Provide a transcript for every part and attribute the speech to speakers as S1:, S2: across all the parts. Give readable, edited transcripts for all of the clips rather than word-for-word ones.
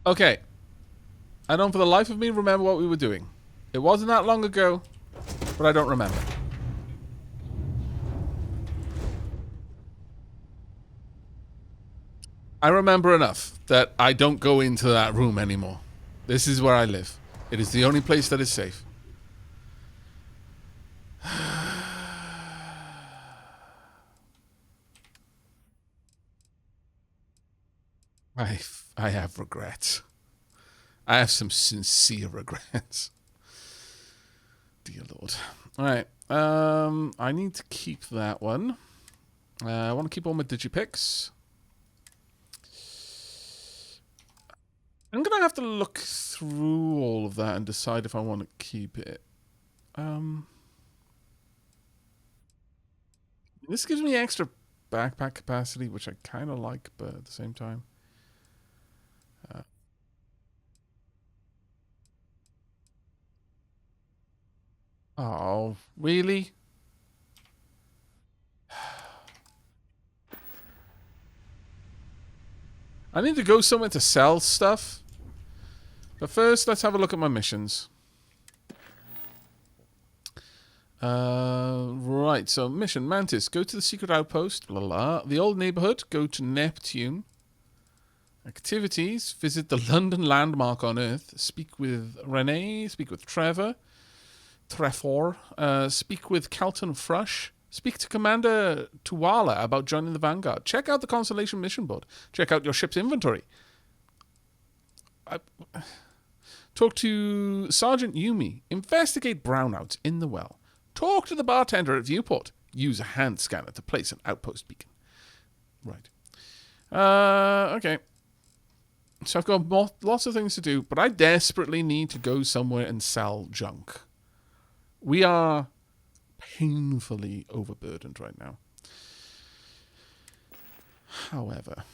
S1: Okay. I don't for the life of me remember what we were doing. It wasn't that long ago, but I don't remember. I remember enough that I don't go into that room anymore. This is where I live. It is the only place that is safe. I have regrets. I have some sincere regrets. Dear Lord. Alright. I need to keep that one. I want to keep all my digipicks. I'm going to have to look through all of that and decide if I want to keep it. This gives me extra backpack capacity, which I kind of like, but at the same time. Oh, really? I need to go somewhere to sell stuff. But first, let's have a look at my missions. Right, so mission Mantis, go to the secret outpost, blah, blah. The old neighborhood, go to Neptune. Activities, visit the London landmark on Earth. Speak with Renee, speak with Trefor, speak with Kelton Frush. Speak to Commander Tuwala about joining the Vanguard. Check out the Constellation mission board. Check out your ship's inventory. Talk to Sergeant Yumi. Investigate brownouts in the well. Talk to the bartender at Viewport. Use a hand scanner to place an outpost beacon. Right. Okay. So I've got lots of things to do, but I desperately need to go somewhere and sell junk. We are painfully overburdened right now. However...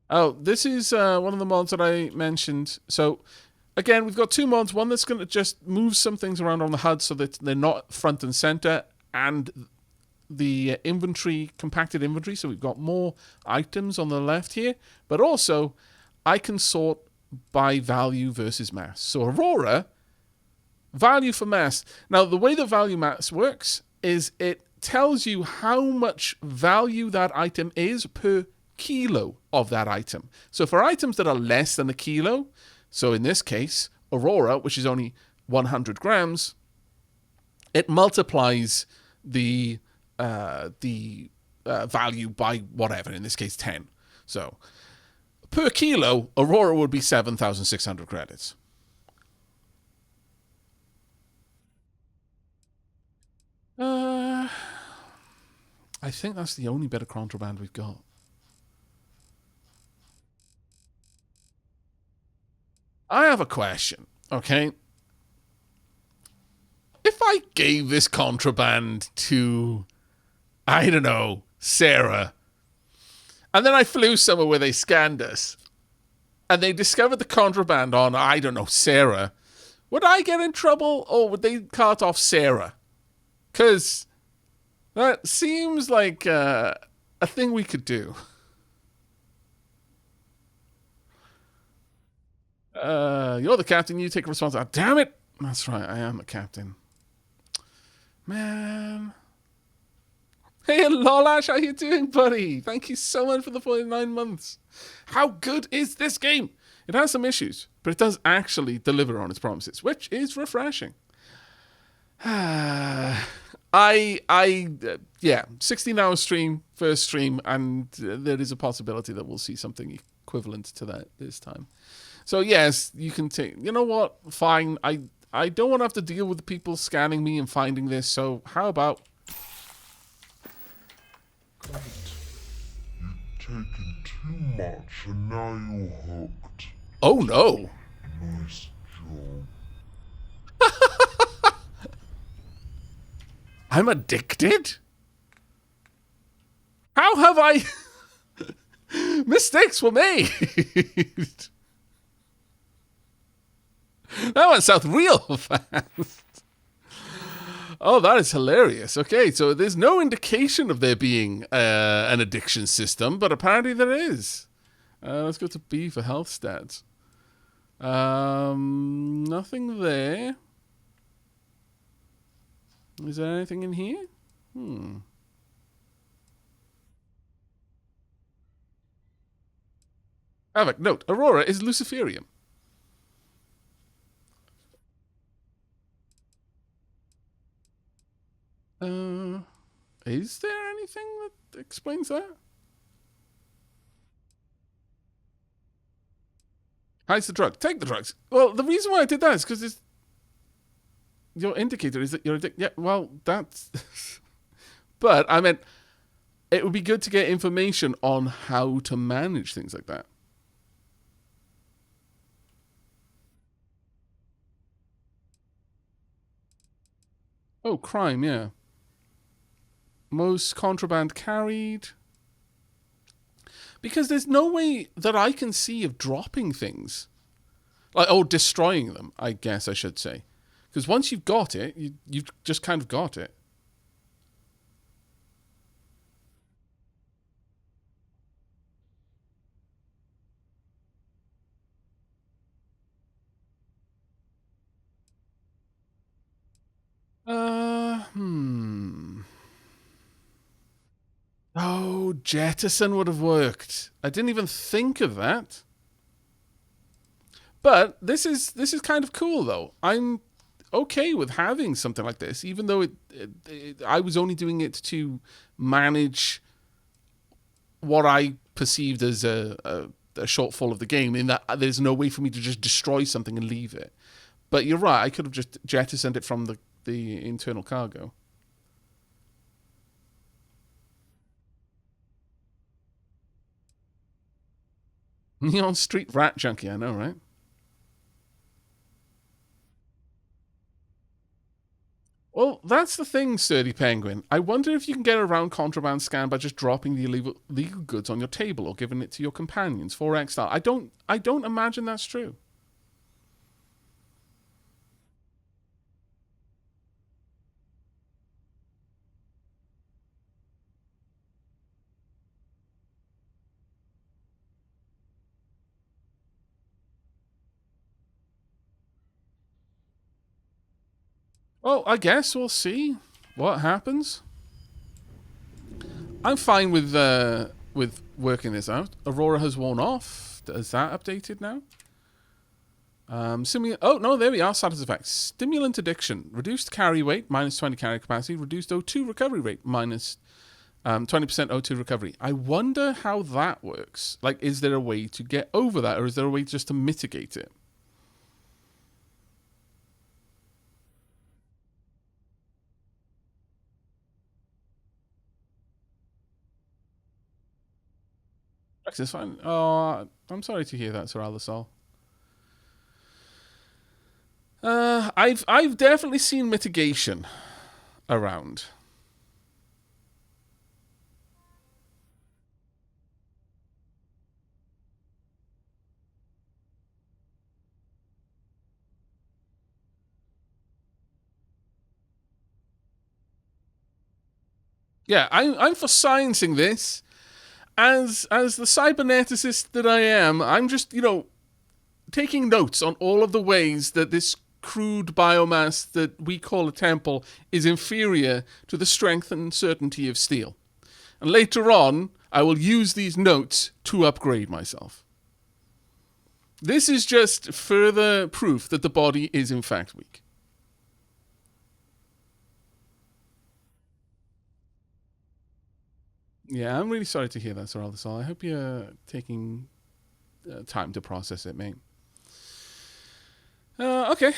S1: Oh, this is one of the mods that I mentioned. So, again, we've got two mods. One that's going to just move some things around on the HUD so that they're not front and center, and the inventory, compacted inventory. So we've got more items on the left here, but also I can sort by value versus mass. So Aurora, value for mass. Now, the way that value mass works is it tells you how much value that item is per kilo of that item. So for items that are less than a kilo, so in this case, Aurora, which is only 100 grams, it multiplies the value by whatever, in this case 10. So per kilo, Aurora would be 7,600 credits. I think that's the only bit of contraband we've got. I have a question, okay? If I gave this contraband to, I don't know, Sarah, and then I flew somewhere where they scanned us, and they discovered the contraband on, I don't know, Sarah, would I get in trouble, or would they cart off Sarah? Because that seems like a thing we could do. You're the captain. You take responsibility. Oh, damn it! That's right. I am the captain. Man. Hey, Lolash, how you doing, buddy? Thank you so much for the 49 months. How good is this game? It has some issues, but it does actually deliver on its promises, which is refreshing. Yeah, 16-hour stream, first stream, and there is a possibility that we'll see something equivalent to that this time. So yes, you can take. You know what? Fine. I don't want to have to deal with people scanning me and finding this. So how about?
S2: Great. You've taken too much and now you're hooked.
S1: Oh no!
S2: Nice job.
S1: I'm addicted? How have I... Mistakes were made. That went south real fast. Oh, that is hilarious. Okay, so there's no indication of there being an addiction system, but apparently there is. Let's go to B for health stats. Nothing there. Is there anything in here? Aavak, note, Aurora is Luciferium. Is there anything that explains that? Hides the drug. Take the drugs. Well, the reason why I did that is because your indicator is that you're addicted. Yeah, well, that's... But, I meant, it would be good to get information on how to manage things like that. Oh, crime, yeah. Most contraband carried. Because there's no way that I can see of dropping things. Like, oh, destroying them, I guess I should say. Because once you've got it, you've just kind of got it. Oh, jettison would have worked. I didn't even think of that. But this is kind of cool though. I'm okay with having something like this, even though I was only doing it to manage what I perceived as a shortfall of the game. In that there's no way for me to just destroy something and leave it. But you're right. I could have just jettisoned it from the internal cargo. Neon Street Rat Junkie, I know, right? Well, that's the thing, Sturdy Penguin. I wonder if you can get around contraband scan by just dropping the illegal goods on your table or giving it to your companions, 4X style. I don't imagine that's true. Well, I guess we'll see what happens. I'm fine with working this out. Aurora has worn off. Is that updated now? Oh no, there we are. Status effects: stimulant addiction, reduced carry weight, minus 20 carry capacity, reduced O2 recovery rate, minus 20% O2 recovery. I wonder how that works. Like, is there a way to get over that, or is there a way just to mitigate it? It's fine. Oh, I'm sorry to hear that, Sir Alasol. I've definitely seen mitigation around. Yeah, I'm for sciencing this. As the cyberneticist that I am, I'm just, taking notes on all of the ways that this crude biomass that we call a temple is inferior to the strength and certainty of steel. And later on, I will use these notes to upgrade myself. This is just further proof that the body is in fact weak. Yeah, I'm really sorry to hear that, Sir Aldersol. I hope you're taking time to process it, mate. Okay.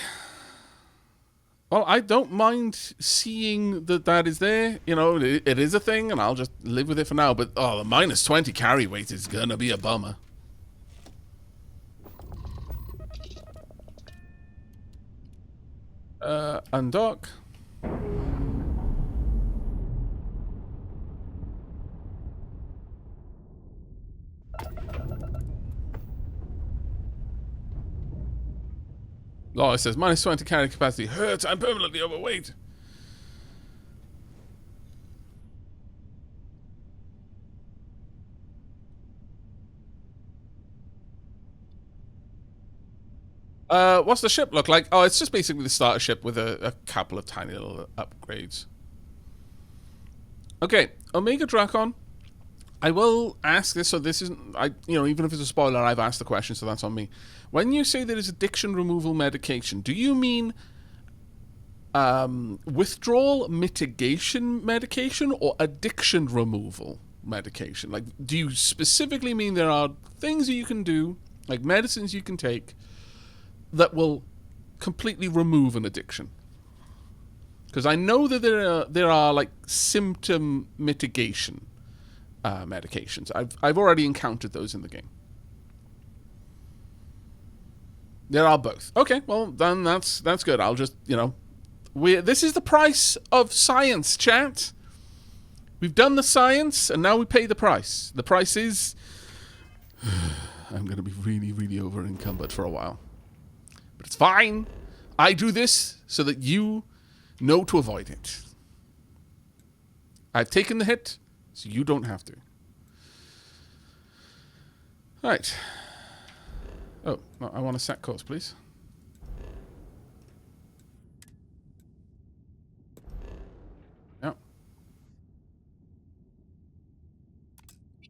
S1: Well, I don't mind seeing that is there. It is a thing, and I'll just live with it for now. But, the minus 20 carry weight is going to be a bummer. Undock. Oh, it says minus 20 carry capacity. Hurts, I'm permanently overweight. What's the ship look like? Oh, it's just basically the starter ship with a couple of tiny little upgrades. Okay, Omega Dracon. I will ask this, so this isn't, even if it's a spoiler, I've asked the question, so that's on me. When you say there is addiction removal medication, do you mean withdrawal mitigation medication or addiction removal medication? Like, do you specifically mean there are things that you can do, like medicines you can take, that will completely remove an addiction? Because I know that there are like symptom mitigation medications. I've already encountered those in the game. There are both. Okay, well then that's good. I'll just this is the price of science, chat. We've done the science and now we pay the price. The price is I'm going to be really, really over encumbered for a while, but it's fine. I do this so that you know to avoid it. I've taken the hit, so you don't have to. Right. Oh, I want to set course, please. Yeah.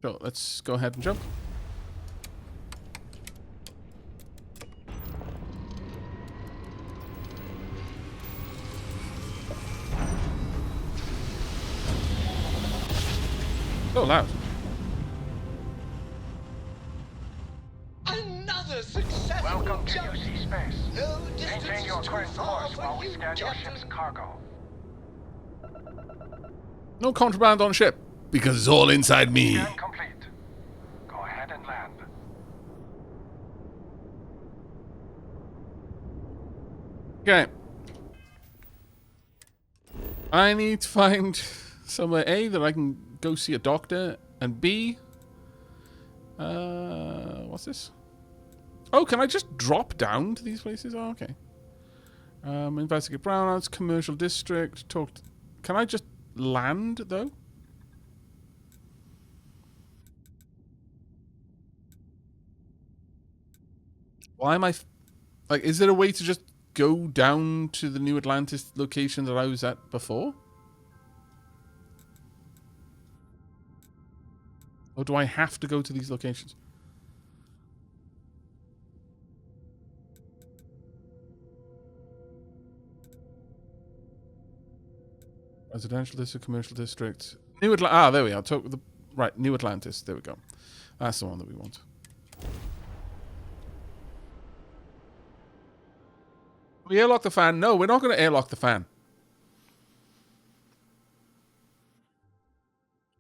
S1: Sure, let's go ahead and jump. So loud.
S3: Another successful
S4: Welcome to
S3: jump.
S4: UC Space.
S3: No distance
S4: Maintain
S3: is
S4: your
S3: too
S4: current
S3: far
S4: course
S3: for
S4: while we
S3: you,
S4: scan your
S3: Captain.
S4: ship's cargo.
S1: No contraband on ship, because it's all inside me.
S4: Scan complete. Go ahead and land.
S1: Okay. I need to find somewhere A that I can go see a doctor, and B, what's this? Oh, can I just drop down to these places? Oh, okay. Investigate brownouts, commercial district. Can I just land though? Why am I? Like, is there a way to just go down to the new Atlantis location that I was at before? Or do I have to go to these locations? Residential district, commercial district. There we are. Right, New Atlantis. There we go. That's the one that we want. We airlock the fan? No, we're not going to airlock the fan.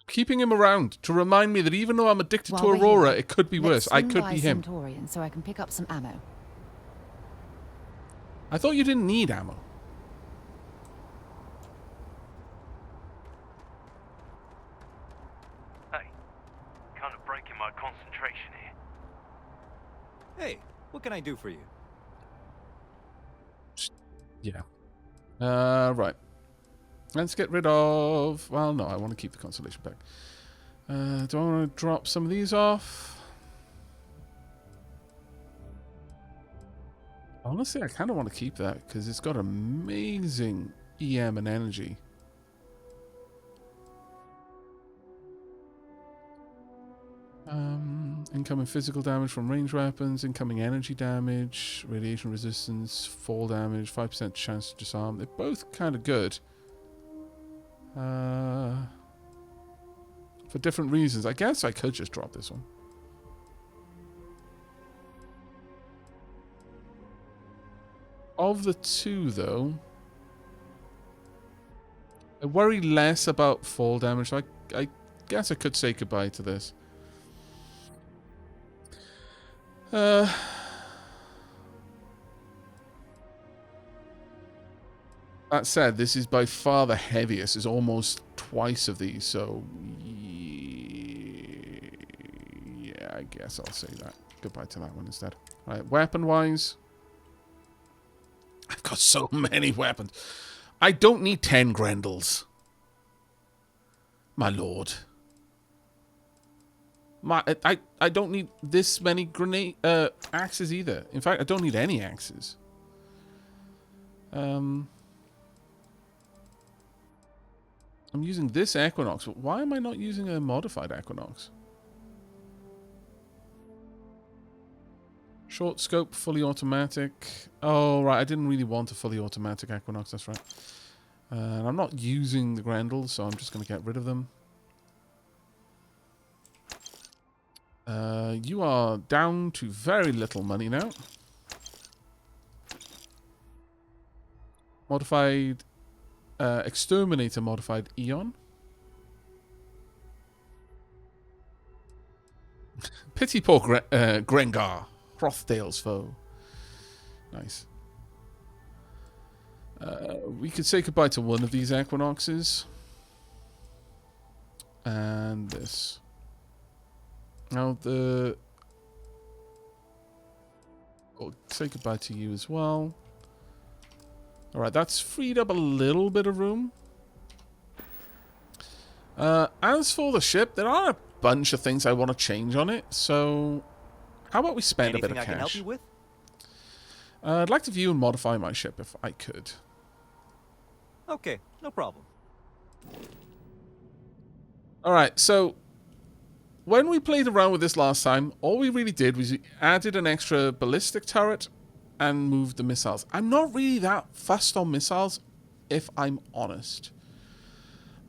S1: Keeping him around to remind me that even though I'm addicted
S5: While
S1: to
S5: we're
S1: Aurora,
S5: here,
S1: it could be worse. I could be him.
S5: Centaurian so I can pick up some ammo.
S1: I thought you didn't need ammo.
S6: Hey, kind of breaking my concentration here.
S7: Hey, what can I do for you?
S1: Yeah. Right. Let's get rid of... Well, no, I want to keep the consolation pack. Do I want to drop some of these off? Honestly, I kind of want to keep that because it's got amazing EM and energy. Incoming physical damage from ranged weapons, incoming energy damage, radiation resistance, fall damage, 5% chance to disarm. They're both kind of good. For different reasons. I guess I could just drop this one. Of the two, though, I worry less about fall damage, so I guess I could say goodbye to this. That said, this is by far the heaviest. It's almost twice of these, so... Yeah, I guess I'll say that. Goodbye to that one instead. Alright, weapon-wise... I've got so many weapons. I don't need 10 Grendels. My lord. I don't need this many grenade axes either. In fact, I don't need any axes. I'm using this Equinox, but why am I not using a modified Equinox? Short scope, fully automatic. Oh, right, I didn't really want a fully automatic Equinox, that's right. And I'm not using the Grendels, so I'm just going to get rid of them. You are down to very little money now. Modified... Exterminator modified Eon. Pity poor Grengar. Hrothdael's foe. Nice. We could say goodbye to one of these Equinoxes. And this. Now the... I'll say goodbye to you as well. Alright, that's freed up a little bit of room. As for the ship, there are a bunch of things I want to change on it, so how about we spend a bit of cash?
S7: Anything I can help you with?
S1: I'd like to view and modify my ship if I could.
S7: Okay, no problem.
S1: Alright, so when we played around with this last time, all we really did was we added an extra ballistic turret and moved the missiles. I'm not really that fussed on missiles, if I'm honest.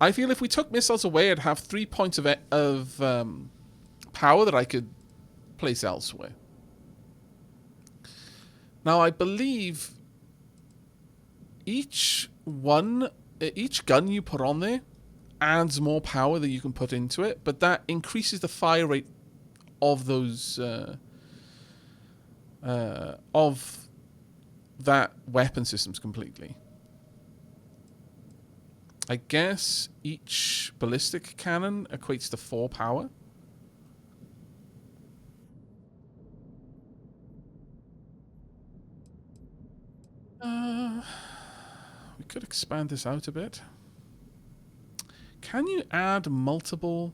S1: I feel if we took missiles away, I'd have 3 points of power that I could place elsewhere. Now, I believe each gun you put on there adds more power that you can put into it, but that increases the fire rate of those of that weapon systems completely. I guess each ballistic cannon equates to 4 power. We could expand this out a bit. Can you add multiple...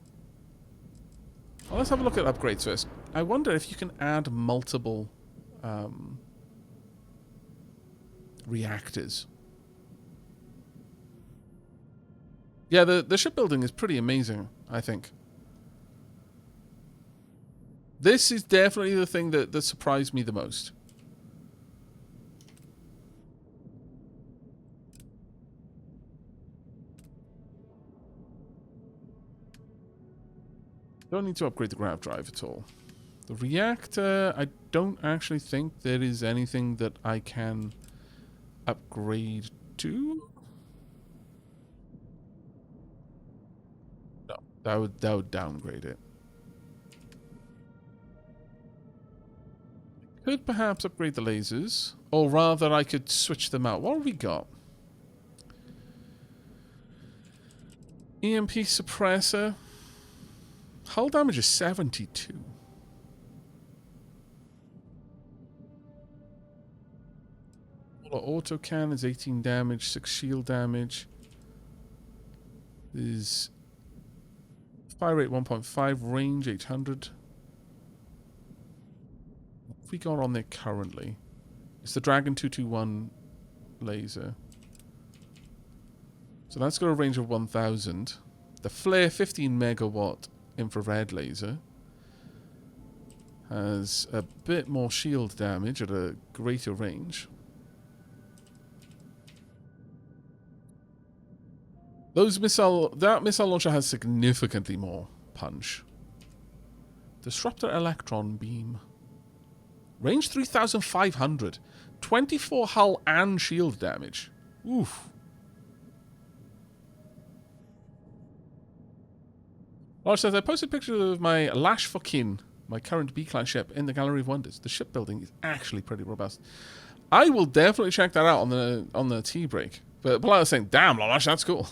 S1: Well, let's have a look at upgrades first. I wonder if you can add multiple reactors. Yeah, the shipbuilding is pretty amazing, I think. This is definitely the thing that surprised me the most. Don't need to upgrade the grav drive at all. The reactor, I don't actually think there is anything that I can upgrade to. No, that would downgrade it. Could perhaps upgrade the lasers, or rather I could switch them out. What have we got? EMP suppressor. Hull damage is 72. Auto can is 18 damage, 6 shield damage. Is fire rate 1.5, range 800. What have we got on there currently? It's the Dragon 221 laser. So that's got a range of 1000. The Flare 15 megawatt infrared laser has a bit more shield damage at a greater range. That missile launcher has significantly more punch. Disruptor electron beam. Range 3,500. 24 hull and shield damage. Oof. Large says, I posted pictures of my Lash Fucking, my current B-class ship, in the Gallery of Wonders. The shipbuilding is actually pretty robust. I will definitely check that out on the tea break. But like I was saying, damn, Lash, that's cool.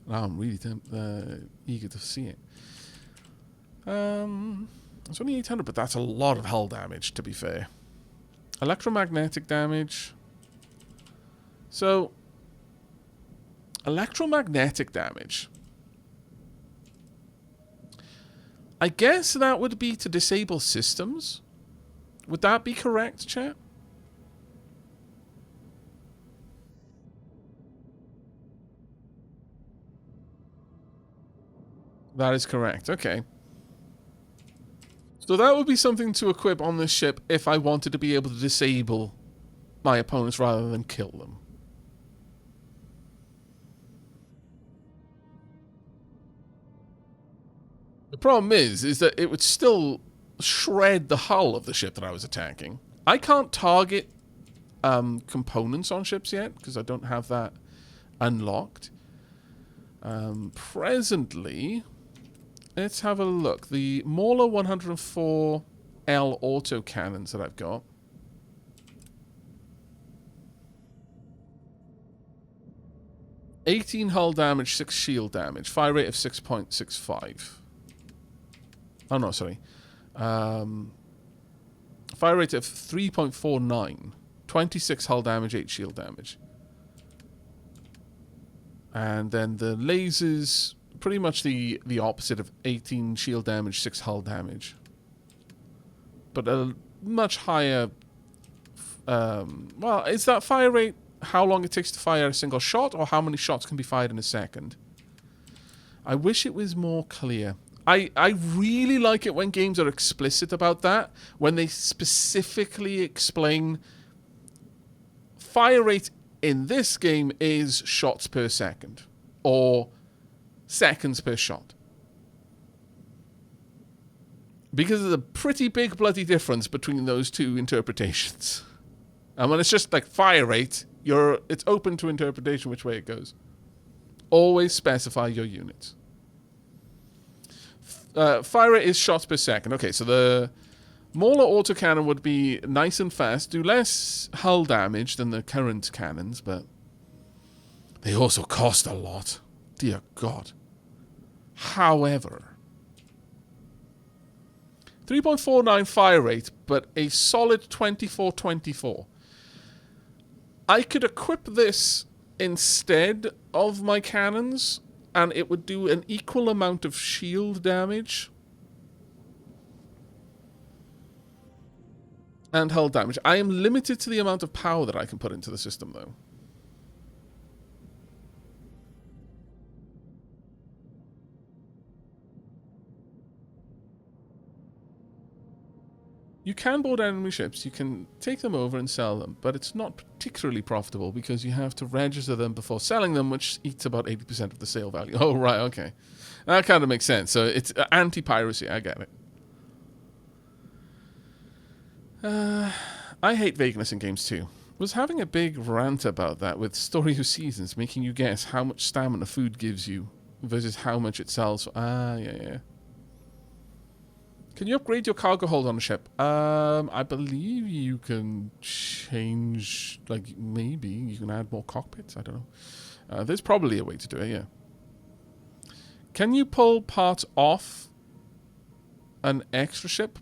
S1: Now I'm really eager to see it. It's only 800, but that's a lot of hull damage, to be fair. Electromagnetic damage. So, electromagnetic damage. I guess that would be to disable systems. Would that be correct, chat? That is correct. Okay. So that would be something to equip on this ship if I wanted to be able to disable my opponents rather than kill them. The problem is that it would still shred the hull of the ship that I was attacking. I can't target components on ships yet because I don't have that unlocked. Presently, let's have a look. The Mauler 104L autocannons that I've got. $18 hull damage, 6 shield damage, fire rate of 6.65. Oh no, sorry. Fire rate of 3.49. 26 hull damage, 8 shield damage. And then the lasers, pretty much the opposite of 18 shield damage, 6 hull damage. But a much higher... well, is that fire rate how long it takes to fire a single shot, or how many shots can be fired in a second? I wish it was more clear. I really like it when games are explicit about that, when they specifically explain fire rate in this game is shots per second, or seconds per shot. Because there's a pretty big bloody difference between those two interpretations. And when it's just like fire rate, it's open to interpretation which way it goes. Always specify your units. Fire rate is shots per second. Okay, so the Mauler autocannon would be nice and fast, do less hull damage than the current cannons, but they also cost a lot. Dear God. However, 3.49 fire rate, but a solid 24-24. I could equip this instead of my cannons, and it would do an equal amount of shield damage and hull damage. I am limited to the amount of power that I can put into the system, though. You can board enemy ships, you can take them over and sell them, but it's not particularly profitable because you have to register them before selling them, which eats about 80% of the sale value. Oh, right, okay. That kind of makes sense. So it's anti-piracy, I get it. I hate vagueness in games too. Was having a big rant about that with Story of Seasons, making you guess how much stamina food gives you versus how much it sells. Yeah. Can you upgrade your cargo hold on a ship? I believe you can change, like, maybe you can add more cockpits. I don't know. There's probably a way to do it, yeah. Can you pull parts off an extra ship?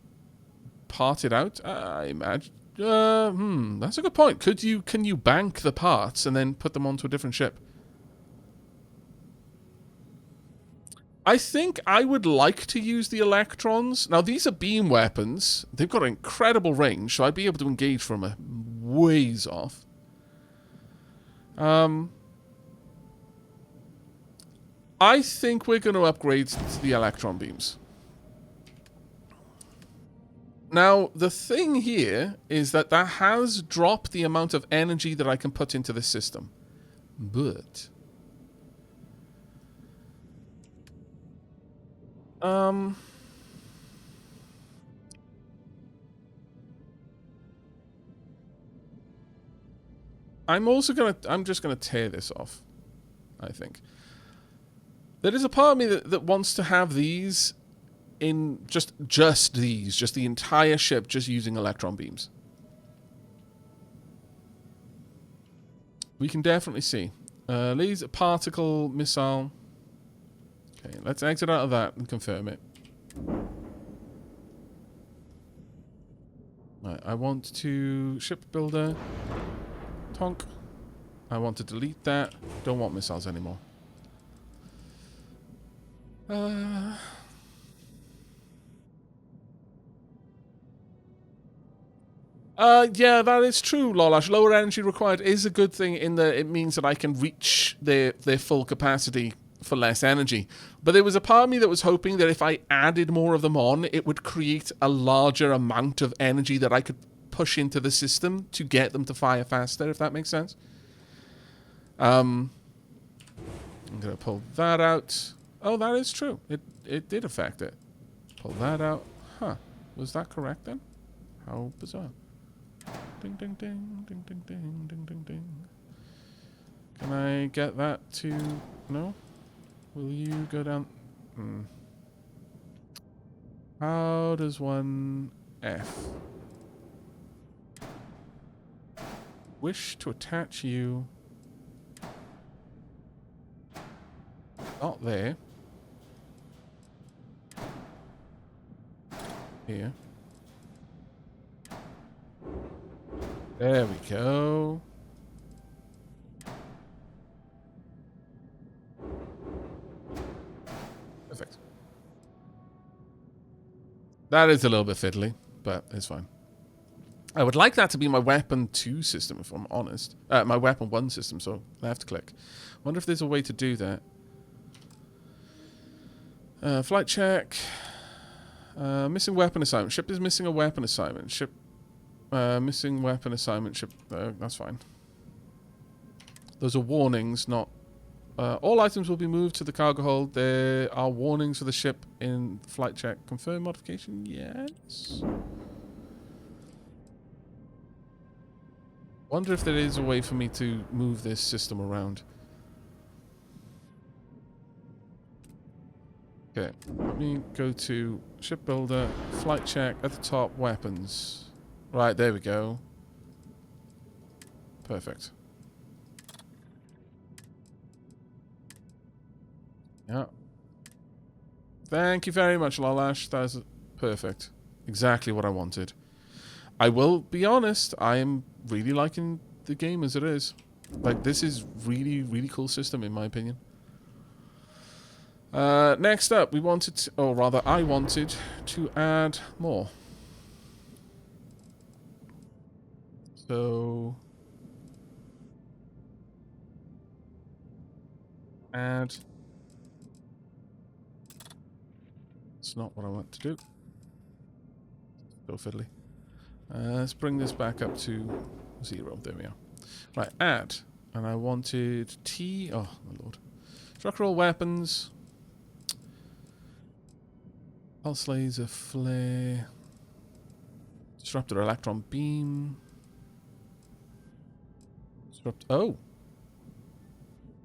S1: Part it out? I imagine. That's a good point. Can you bank the parts and then put them onto a different ship? I think I would like to use the electrons. Now, these are beam weapons. They've got incredible range, so I'd be able to engage from a ways off. I think we're going to upgrade to the electron beams. Now, the thing here is that has dropped the amount of energy that I can put into the system. But... I'm just gonna tear this off, I think. There is a part of me that wants to have these in just the entire ship just using electron beams. We can definitely see. Laser particle missile. Okay, let's exit out of that and confirm it. Right, I want to shipbuilder. Tonk. I want to delete that. Don't want missiles anymore. Yeah, that is true, Lolash. Lower energy required is a good thing in that it means that I can reach their full capacity for less energy. But there was a part of me that was hoping that if I added more of them on, it would create a larger amount of energy that I could push into the system to get them to fire faster, if that makes sense. I'm going to pull that out. Oh, that is true. It did affect it. Pull that out. Huh. Was that correct then? How bizarre. Ding, ding, ding, ding, ding, ding, ding, ding, ding. Can I get that to... No? Will you go down... How does one... F? Wish to attach you... Not there. Here. There we go. Perfect. That is a little bit fiddly, but it's fine. I would like that to be my weapon 2 system, if I'm honest. My weapon 1 system, so left click. Wonder if there's a way to do that. Flight check. Missing weapon assignment. Ship is missing a weapon assignment. Ship missing weapon assignment. Ship. That's fine. Those are warnings, not... all items will be moved to the cargo hold. There are warnings for the ship in flight check. Confirm modification? Yes. Wonder if there is a way for me to move this system around. Okay, let me go to shipbuilder, flight check, at the top, weapons. Right, there we go. Perfect. Yeah. Thank you very much, Lolash. That is perfect. Exactly what I wanted. I will be honest, I am really liking the game as it is. Like, this is really, really cool system, in my opinion. Next up, we wanted to, or rather, I wanted to add more. So, add. It's not what I want to do. So fiddly. Let's bring this back up to 0. There we are. Right, add. And I wanted T. Oh, my lord. Structural weapons. Pulse laser, flare. Disruptor electron beam. Oh.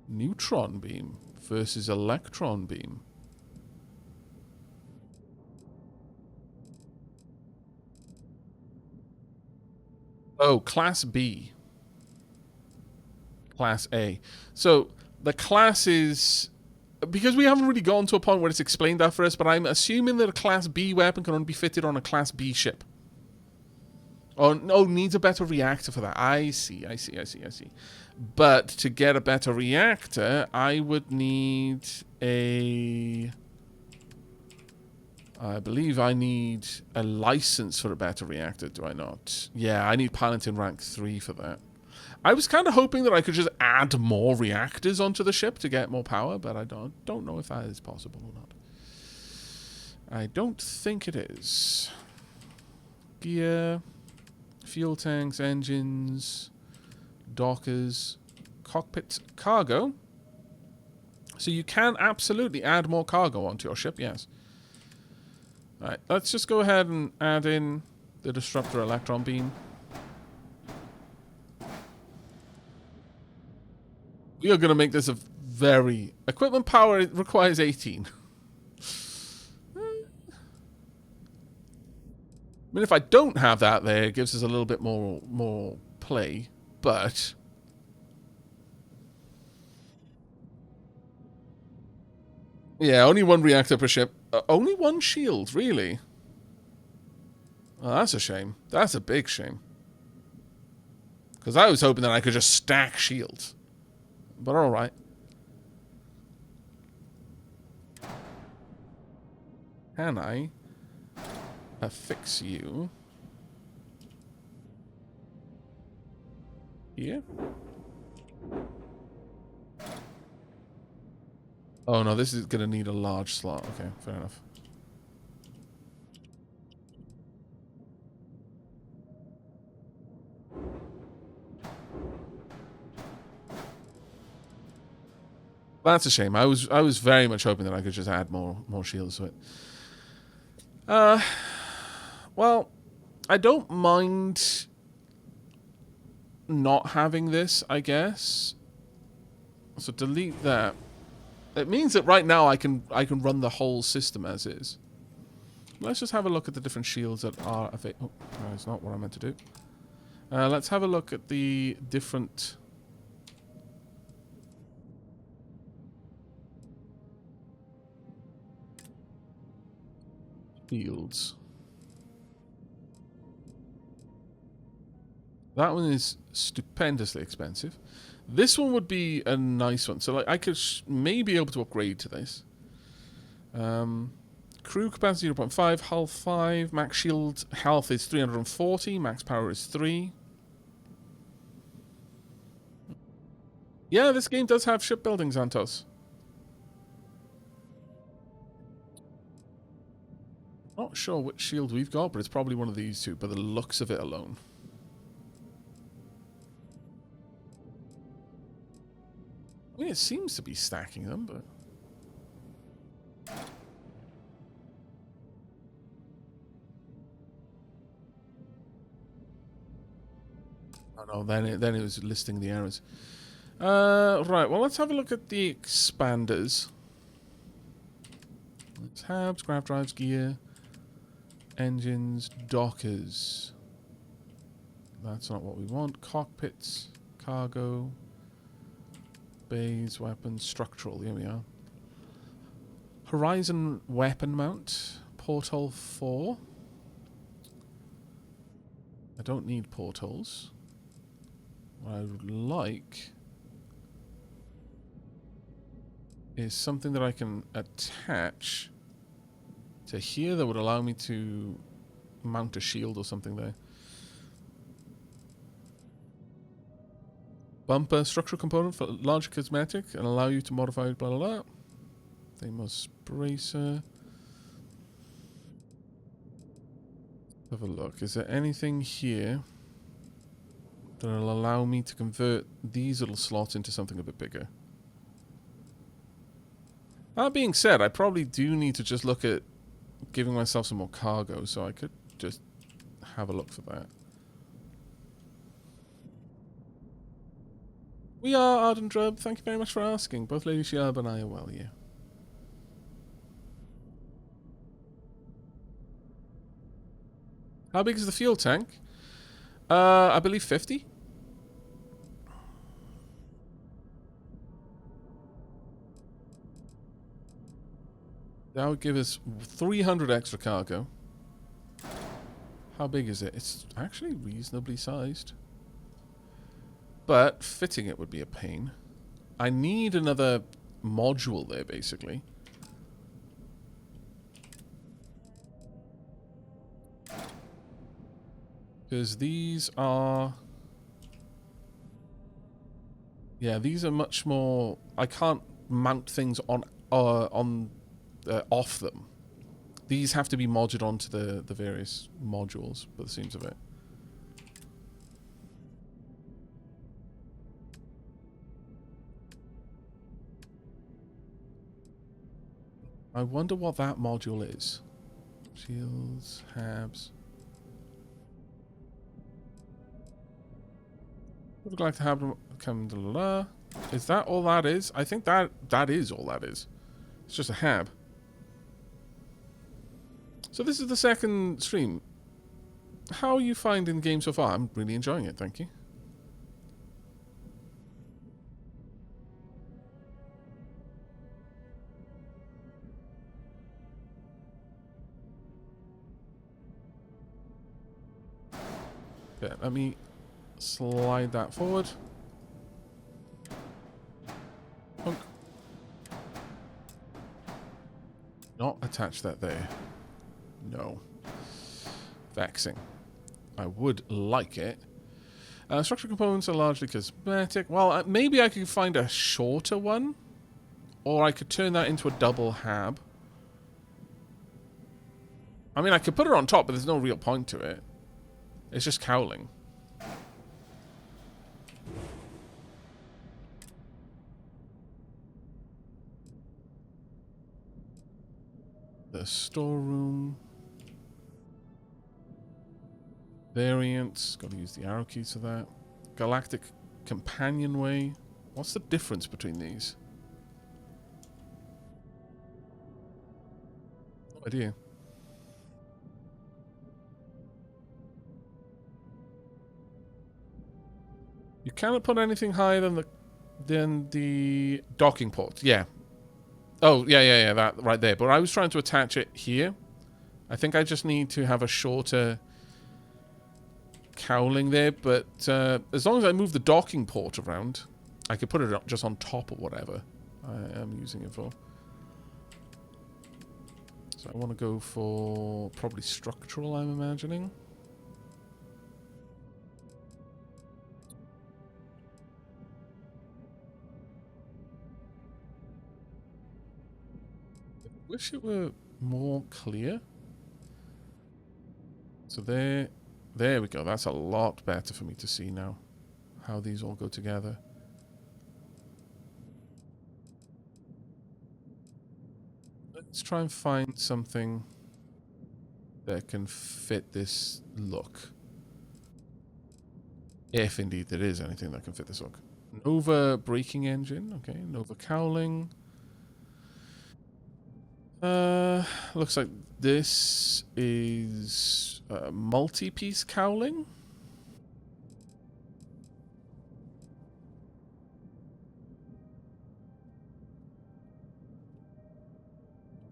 S1: Neutron beam versus electron beam. Oh, Class B. Class A. So, the classes... Because we haven't really gotten to a point where it's explained that for us, but I'm assuming that a Class B weapon can only be fitted on a Class B ship. Oh, no, needs a better reactor for that. I see. But to get a better reactor, I would need a... I believe I need a license for a better reactor, do I not? Yeah, I need piloting rank 3 for that. I was kind of hoping that I could just add more reactors onto the ship to get more power, but I don't know if that is possible or not. I don't think it is. Gear, fuel tanks, engines, dockers, cockpit, cargo. So you can absolutely add more cargo onto your ship, yes. Alright, let's just go ahead and add in the disruptor electron beam. We are going to make this a very... Equipment power requires 18. I mean, if I don't have that there, it gives us a little bit more play, but... Yeah, only one reactor per ship. Only one shield, really? Oh, that's a shame. That's a big shame. Because I was hoping that I could just stack shields. But alright. Can I affix you here. Oh no, this is going to need a large slot. Okay, fair enough. That's a shame. I was very much hoping that I could just add more shields to it. Well, I don't mind not having this, I guess. So delete that. It means that right now I can run the whole system as is. Let's just have a look at the different shields that are available. Oh, no, it's not what I meant to do. Let's have a look at the different shields. That one is stupendously expensive. This one would be a nice one. So like I could maybe able to upgrade to this. Crew capacity 0.5, hull 5, max shield health is 340, max power is 3. Yeah, this game does have shipbuilding, Xantos. Not sure which shield we've got, but it's probably one of these two, by the looks of it alone. I mean, it seems to be stacking them, but... Oh no, then it was listing the errors. Right, well, let's have a look at the expanders. Tabs, grav drives, gear, engines, dockers. That's not what we want. Cockpits, cargo, bays, weapons, structural. Here we are. Horizon weapon mount, porthole 4. I don't need portholes. What I would like is something that I can attach to here that would allow me to mount a shield or something there. Bumper structural component for large cosmetic and allow you to modify it, blah blah blah. Deimos bracer. Have a look. Is there anything here that will allow me to convert these little slots into something a bit bigger? That being said, I probably do need to just look at giving myself some more cargo, so I could just have a look for that. We are Arden Drub. Thank you very much for asking. Both Lady Shiab and I are well, yeah. How big is the fuel tank? I believe 50. That would give us 300 extra cargo. How big is it? It's actually reasonably sized. But fitting it would be a pain. I need another module there, basically. Because these are... Yeah, these are much more... I can't mount things on off them. These have to be modded onto the various modules, by the seams of it. I wonder what that module is. Shields, habs. Would like to have them come to... Is that all that is? I think that is all that is. It's just a hab. So this is the second stream. How are you finding the game so far? I'm really enjoying it, thank you. Okay, let me slide that forward. Punk. Not attach that there. No. Vexing. I would like it. Structural components are largely cosmetic. Well, maybe I could find a shorter one. Or I could turn that into a double hab. I mean, I could put it on top, but there's no real point to it. It's just cowling. The storeroom. Variants. Got to use the arrow keys for that. Galactic companionway. What's the difference between these? No idea. You cannot put anything higher than the docking port. Yeah. Oh, yeah, that right there. But I was trying to attach it here. I think I just need to have a shorter cowling there. But as long as I move the docking port around, I could put it just on top or whatever I am using it for. So I want to go for probably structural, I'm imagining. Wish it were more clear. So there we go. That's a lot better for me to see now. How these all go together. Let's try and find something that can fit this look. If indeed there is anything that can fit this look. Nova braking engine. Okay, Nova cowling. Looks like this is multi-piece cowling.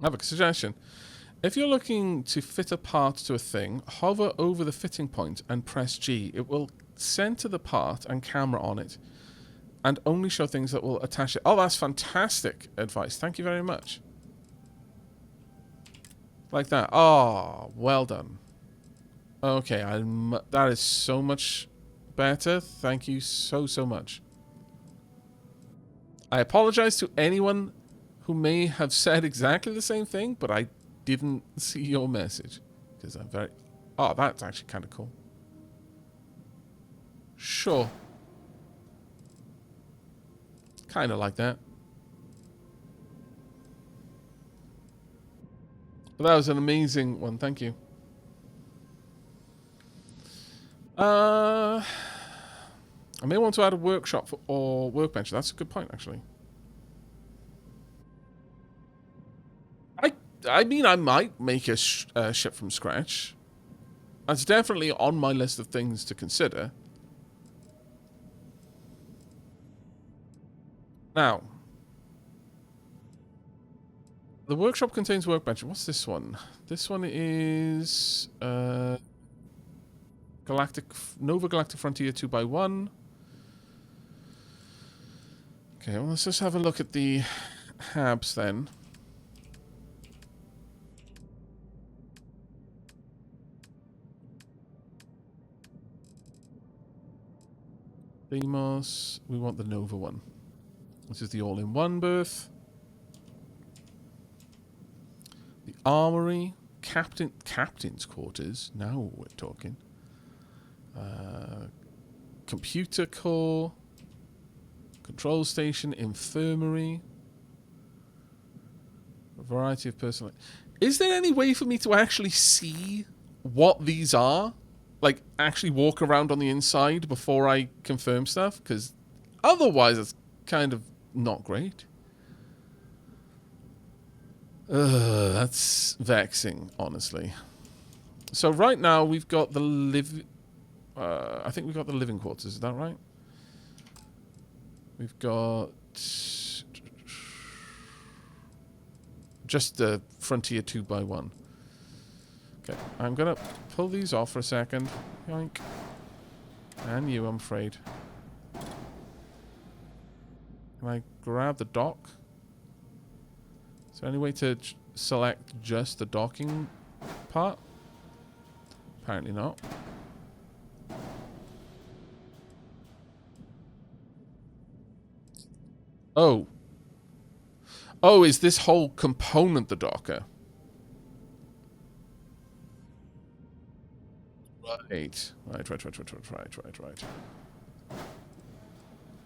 S1: I have a suggestion. If you're looking to fit a part to a thing, hover over the fitting point and press G. It will center the part and camera on it, and only show things that will attach it. Oh, that's fantastic advice. Thank you very much. Like that. Oh, well done. Okay, that is so much better. Thank you so much. I apologize to anyone who may have said exactly the same thing, but I didn't see your message. Because I'm very... Oh, that's actually kind of cool. Sure. Kind of like that. But that was an amazing one. Thank you. I may want to add a workshop or workbench. That's a good point, actually. I mean, I might make a ship from scratch. That's definitely on my list of things to consider. Now, the workshop contains workbench. What's this one? This one is Nova Galactic Frontier 2x1. Okay, well, let's just have a look at the habs then. Demos. We want the Nova one. This is the all-in-one berth. The armory. Captain's quarters. Now we're talking. Computer core. Control station. Infirmary. A variety of personal... Is there any way for me to actually see what these are? Like, actually walk around on the inside before I confirm stuff? Because otherwise it's kind of not great. That's vexing, honestly. So right now we've got the I think we've got the living quarters. Is that right? We've got just the Frontier 2x1. Okay, I'm gonna pull these off for a second. Yoink. And you, I'm afraid. Can I grab the dock? Is there any way to select just the docking part? Apparently not. Oh. Oh, is this whole component the docker? Right. Right.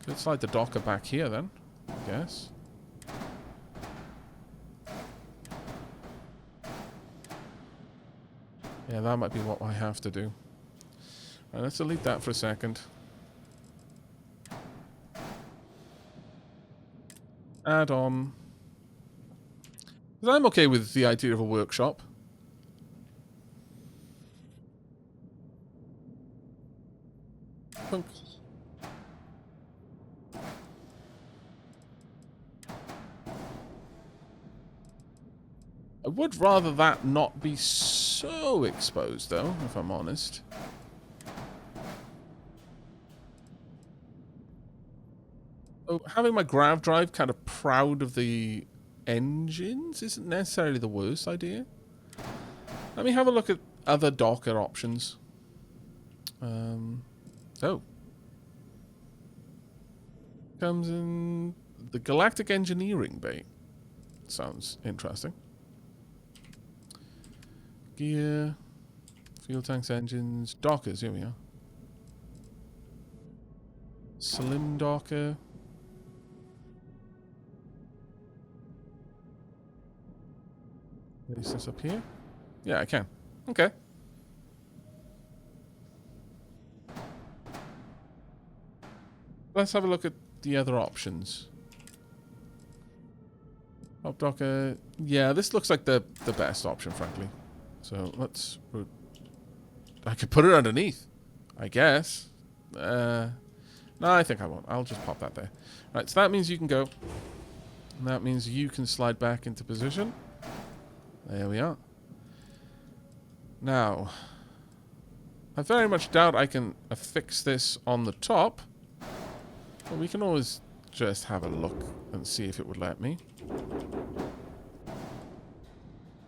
S1: Could slide the docker back here then, I guess. Yeah, that might be what I have to do. Right, let's delete that for a second. Add on. 'Cause I'm okay with the idea of a workshop. Punk. I would rather that not be so exposed, though, if I'm honest. So having my grav drive kind of proud of the engines isn't necessarily the worst idea. Let me have a look at other Docker options. Oh. Comes in the Galactic Engineering Bay. Sounds interesting. Gear, fuel tanks, engines, Dockers, here we are. Slim Docker. Place this up here? Yeah, I can. Okay. Let's have a look at the other options. Top Docker. Yeah, this looks like the best option, frankly. So let's... I could put it underneath, I guess. No, I think I won't. I'll just pop that there. Right, so that means you can go. And that means you can slide back into position. There we are. Now, I very much doubt I can affix this on the top. But we can always just have a look and see if it would let me.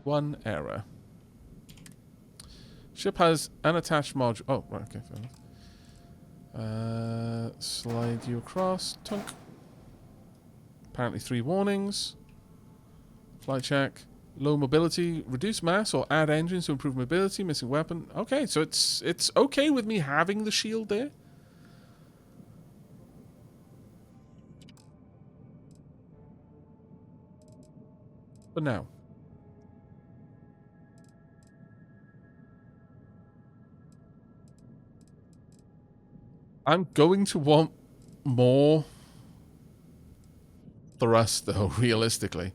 S1: One error. Ship has unattached module. Oh, right, okay, fair enough. Slide you across. Tunk. Apparently 3 warnings. Flight check. Low mobility. Reduce mass or add engines to improve mobility. Missing weapon. Okay, so it's okay with me having the shield there. But now. I'm going to want more thrust, though, realistically.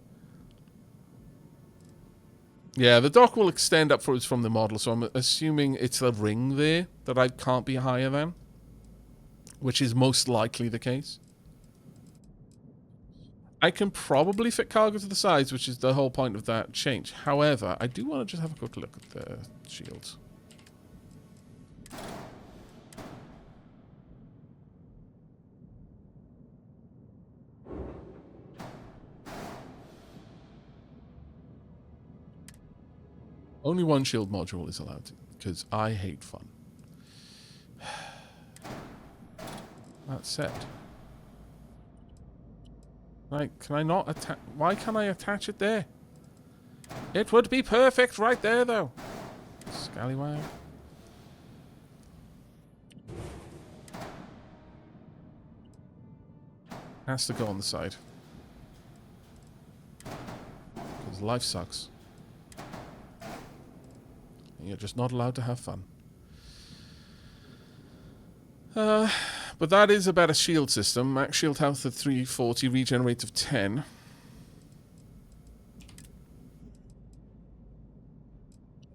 S1: Yeah, the dock will extend upwards from the model, so I'm assuming it's a ring there that I can't be higher than. Which is most likely the case. I can probably fit cargo to the sides, which is the whole point of that change. However, I do want to just have a quick look at the shields. Only one shield module is allowed, because I hate fun. That said... Like, can I not attach... Why can't I attach it there? It would be perfect right there, though. Scallywag. Has to go on the side. Because life sucks. And you're just not allowed to have fun. But that is a better shield system. Max shield health of 340, regenerate of 10.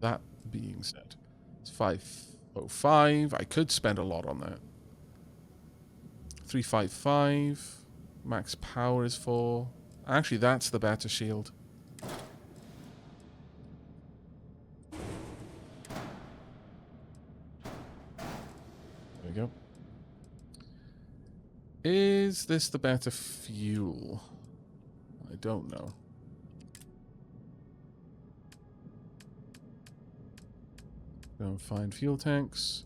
S1: That being said, it's 505. I could spend a lot on that. 355. Max power is 4. Actually, that's the better shield. There we go. Is this the better fuel? I don't know. Go and find fuel tanks.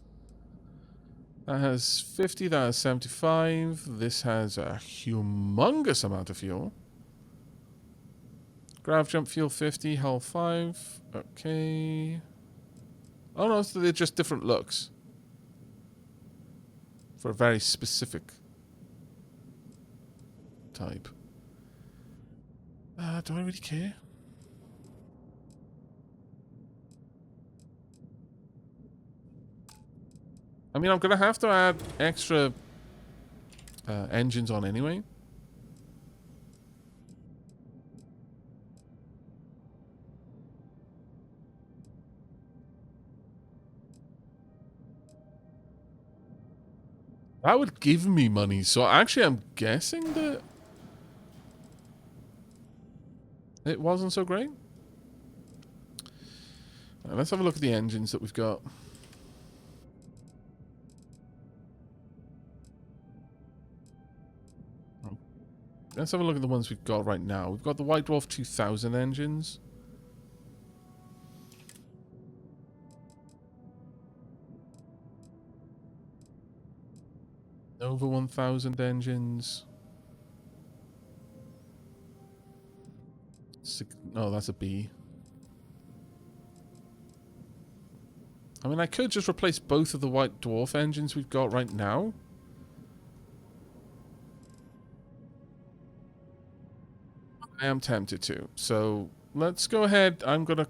S1: That has 50, that has 75. This has a humongous amount of fuel. Grav jump fuel 50, hull 5. Okay. Oh no, so they're just different looks. For a very specific type. Do I really care? I mean, I'm going to have to add extra engines on anyway. That would give me money, so actually I'm guessing that it wasn't so great. Let's have a look at the engines that we've got. Let's have a look at the ones we've got right now. We've got the White Dwarf 2000 engines. Nova 1000 engines. No, that's a B. I mean, I could just replace both of the White Dwarf engines we've got right now. I am tempted to. So, let's go ahead. I'm going to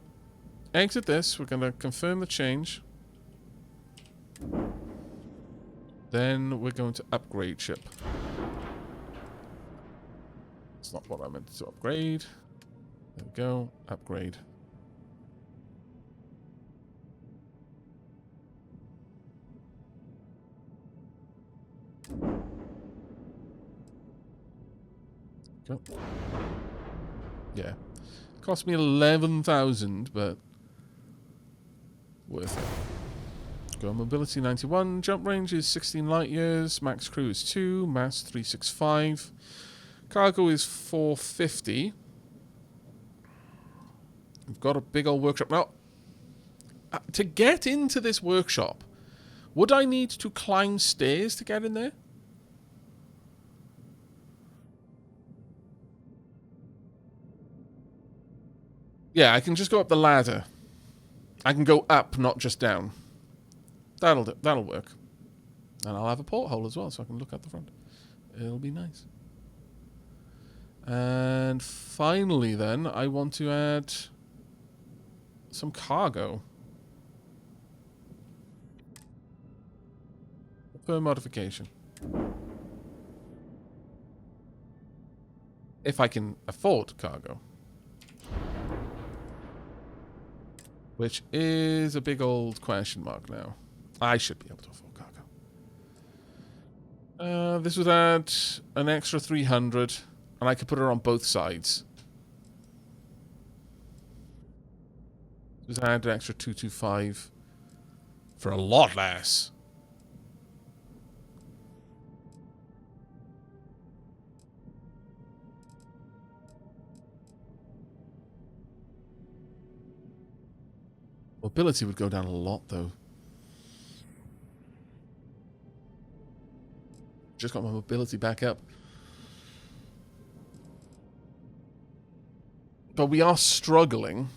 S1: exit this. We're going to confirm the change. Then we're going to upgrade ship. That's not what I meant to upgrade. There we go. Upgrade. Go. Yeah. Cost me 11,000, but worth it. Go mobility 91, jump range is 16 light years, max crew is 2, mass 365, cargo is 450. We've got a big old workshop. Now, to get into this workshop, would I need to climb stairs to get in there? Yeah, I can just go up the ladder. I can go up, not just down. That'll work. And I'll have a porthole as well, so I can look out the front. It'll be nice. And finally then, I want to add some cargo. Per modification. If I can afford cargo. Which is a big old question mark now. I should be able to afford cargo. This would add an extra 300, and I could put it on both sides. This would add an extra 225 for a lot less. Mobility would go down a lot, though. Just got my mobility back up. But we are struggling